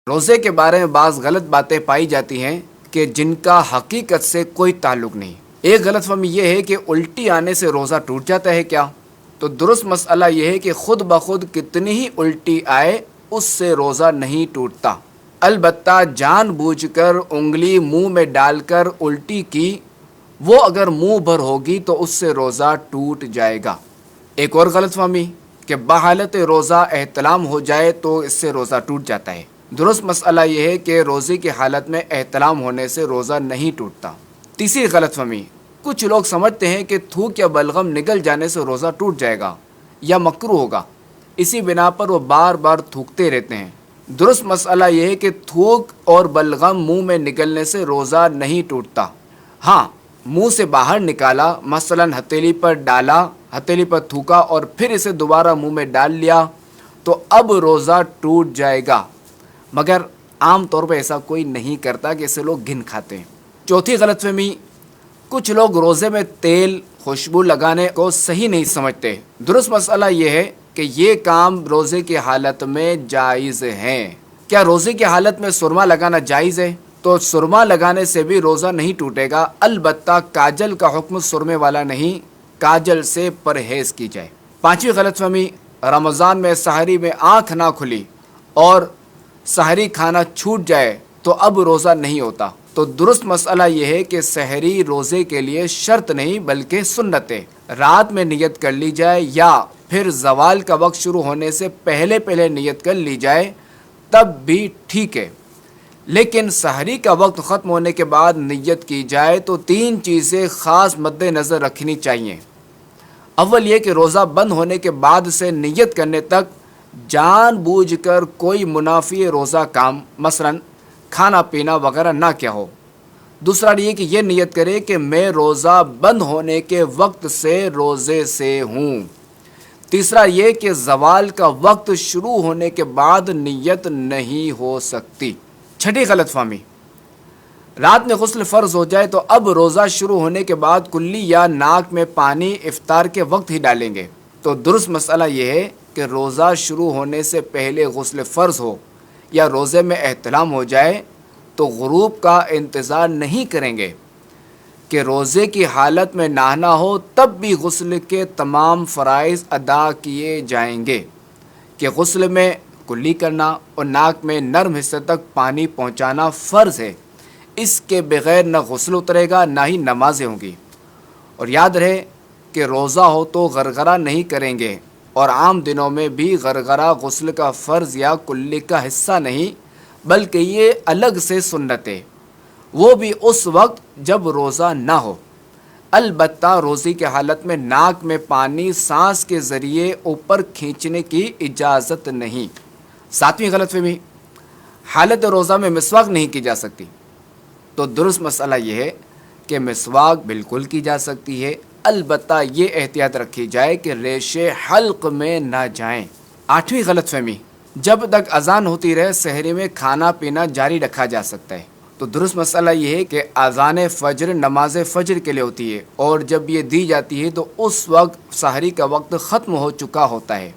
روزے کے بارے میں بعض غلط باتیں پائی جاتی ہیں کہ جن کا حقیقت سے کوئی تعلق نہیں۔ ایک غلط فہمی یہ ہے کہ الٹی آنے سے روزہ ٹوٹ جاتا ہے کیا؟ تو درست مسئلہ یہ ہے کہ خود بخود کتنی ہی الٹی آئے اس سے روزہ نہیں ٹوٹتا، البتہ جان بوجھ کر انگلی منہ میں ڈال کر الٹی کی، وہ اگر منہ بھر ہوگی تو اس سے روزہ ٹوٹ جائے گا۔ ایک اور غلط فہمی کہ بحالت روزہ احتلام ہو جائے تو اس سے روزہ ٹوٹ جاتا ہے۔ درست مسئلہ یہ ہے کہ روزے کی حالت میں احتلام ہونے سے روزہ نہیں ٹوٹتا۔ تیسری غلط فہمی، کچھ لوگ سمجھتے ہیں کہ تھوک یا بلغم نگل جانے سے روزہ ٹوٹ جائے گا یا مکروہ ہوگا، اسی بنا پر وہ بار بار تھوکتے رہتے ہیں۔ درست مسئلہ یہ ہے کہ تھوک اور بلغم منہ میں نگلنے سے روزہ نہیں ٹوٹتا۔ ہاں، منہ سے باہر نکالا، مثلا ہتھیلی پر ڈالا، ہتھیلی پر تھوکا اور پھر اسے دوبارہ منہ میں ڈال لیا تو اب روزہ ٹوٹ جائے گا، مگر عام طور پہ ایسا کوئی نہیں کرتا کہ اسے لوگ گن کھاتے ہیں۔ چوتھی غلط فہمی، کچھ لوگ روزے میں تیل خوشبو لگانے کو صحیح نہیں سمجھتے۔ درست مسئلہ یہ ہے کہ یہ کام روزے کی حالت میں جائز ہے۔ کیا روزے کی حالت میں سرما لگانا جائز ہے؟ تو سرما لگانے سے بھی روزہ نہیں ٹوٹے گا، البتہ کاجل کا حکم سرمے والا نہیں، کاجل سے پرہیز کی جائے۔ پانچویں غلط فہمی، رمضان میں سحری میں آنکھ نہ کھلی اور سحری کھانا چھوٹ جائے تو اب روزہ نہیں ہوتا۔ تو درست مسئلہ یہ ہے کہ سحری روزے کے لیے شرط نہیں بلکہ سنت ہے۔ رات میں نیت کر لی جائے یا پھر زوال کا وقت شروع ہونے سے پہلے نیت کر لی جائے تب بھی ٹھیک ہے، لیکن سحری کا وقت ختم ہونے کے بعد نیت کی جائے تو تین چیزیں خاص مد نظر رکھنی چاہیے۔ اول یہ کہ روزہ بند ہونے کے بعد سے نیت کرنے تک جان بوجھ کر کوئی منافی روزہ کام مثلا کھانا پینا وغیرہ نہ کیا ہو۔ دوسرا یہ کہ یہ نیت کرے کہ میں روزہ بند ہونے کے وقت سے روزے سے ہوں۔ تیسرا یہ کہ زوال کا وقت شروع ہونے کے بعد نیت نہیں ہو سکتی۔ چھٹی غلط فہمی، رات میں غسل فرض ہو جائے تو اب روزہ شروع ہونے کے بعد کلی یا ناک میں پانی افطار کے وقت ہی ڈالیں گے۔ تو درست مسئلہ یہ ہے کہ روزہ شروع ہونے سے پہلے غسل فرض ہو یا روزے میں احتلام ہو جائے تو غروب کا انتظار نہیں کریں گے کہ روزے کی حالت میں نہانا ہو، تب بھی غسل کے تمام فرائض ادا کیے جائیں گے کہ غسل میں کلی کرنا اور ناک میں نرم حصے تک پانی پہنچانا فرض ہے۔ اس کے بغیر نہ غسل اترے گا نہ ہی نمازیں ہوں گی۔ اور یاد رہے کہ روزہ ہو تو غرغرہ نہیں کریں گے، اور عام دنوں میں بھی غرغرہ غسل کا فرض یا کلی کا حصہ نہیں بلکہ یہ الگ سے سنت ہے، وہ بھی اس وقت جب روزہ نہ ہو۔ البتہ روزے کی حالت میں ناک میں پانی سانس کے ذریعے اوپر کھینچنے کی اجازت نہیں۔ ساتویں غلط فہمی، حالت روزہ میں مسواک نہیں کی جا سکتی۔ تو درست مسئلہ یہ ہے کہ مسواک بالکل کی جا سکتی ہے، البتہ یہ احتیاط رکھی جائے کہ ریشے حلق میں نہ جائیں۔ آٹھویں غلط فہمی، جب تک اذان ہوتی رہے سحری میں کھانا پینا جاری رکھا جا سکتا ہے۔ تو درست مسئلہ یہ ہے کہ اذان فجر نماز فجر کے لیے ہوتی ہے، اور جب یہ دی جاتی ہے تو اس وقت سحری کا وقت ختم ہو چکا ہوتا ہے،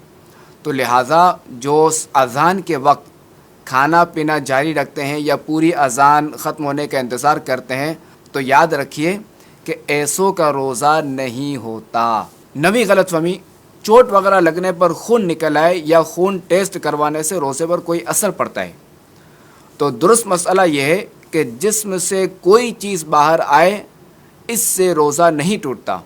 تو لہٰذا جو اذان کے وقت کھانا پینا جاری رکھتے ہیں یا پوری اذان ختم ہونے کا انتظار کرتے ہیں تو یاد رکھیے کہ ایسوں کا روزہ نہیں ہوتا۔ نویں غلط فہمی، چوٹ وغیرہ لگنے پر خون نکل آئے یا خون ٹیسٹ کروانے سے روزے پر کوئی اثر پڑتا ہے۔ تو درست مسئلہ یہ ہے کہ جسم سے کوئی چیز باہر آئے اس سے روزہ نہیں ٹوٹتا،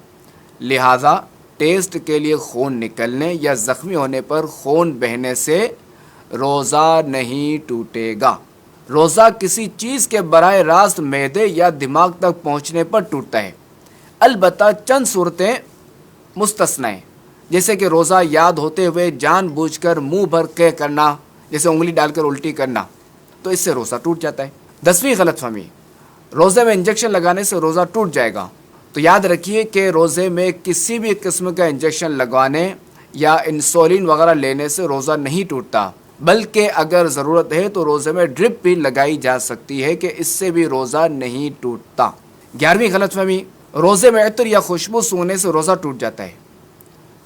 لہٰذا ٹیسٹ کے لیے خون نکلنے یا زخمی ہونے پر خون بہنے سے روزہ نہیں ٹوٹے گا۔ روزہ کسی چیز کے براہ راست معدے یا دماغ تک پہنچنے پر ٹوٹتا ہے، البتہ چند صورتیں مستثنی ہیں، جیسے کہ روزہ یاد ہوتے ہوئے جان بوجھ کر منہ بھر کے کرنا، جیسے انگلی ڈال کر الٹی کرنا، تو اس سے روزہ ٹوٹ جاتا ہے۔ 10ویں غلط فہمی، روزے میں انجیکشن لگانے سے روزہ ٹوٹ جائے گا۔ تو یاد رکھیے کہ روزے میں کسی بھی قسم کا انجیکشن لگوانے یا انسولین وغیرہ لینے سے روزہ نہیں ٹوٹتا، بلکہ اگر ضرورت ہے تو روزے میں ڈرپ بھی لگائی جا سکتی ہے کہ اس سے بھی روزہ نہیں ٹوٹتا۔ 11ویں غلط فہمی، روزے میں عطر یا خوشبو سونگنے سے روزہ ٹوٹ جاتا ہے۔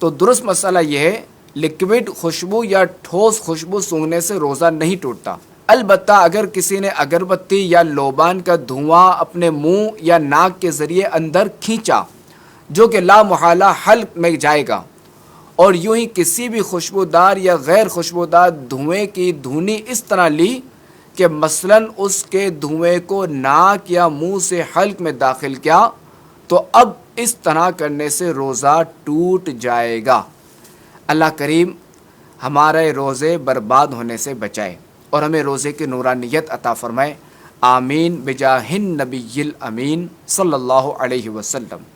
تو درست مسئلہ یہ ہے، لکوڈ خوشبو یا ٹھوس خوشبو سونگنے سے روزہ نہیں ٹوٹتا، البتہ اگر کسی نے اگربتی یا لوبان کا دھواں اپنے منہ یا ناک کے ذریعے اندر کھینچا جو کہ لا محالہ حلق میں جائے گا، اور یوں ہی کسی بھی خوشبودار یا غیر خوشبودار دھوئیں کی دھونی اس طرح لی کہ مثلاً اس کے دھوئیں کو ناک یا منہ سے حلق میں داخل کیا، تو اب اس طرح کرنے سے روزہ ٹوٹ جائے گا۔ اللہ کریم ہمارے روزے برباد ہونے سے بچائے اور ہمیں روزے کی نورانیت عطا فرمائے۔ آمین بجاہ النبی الامین صلی اللہ علیہ وسلم۔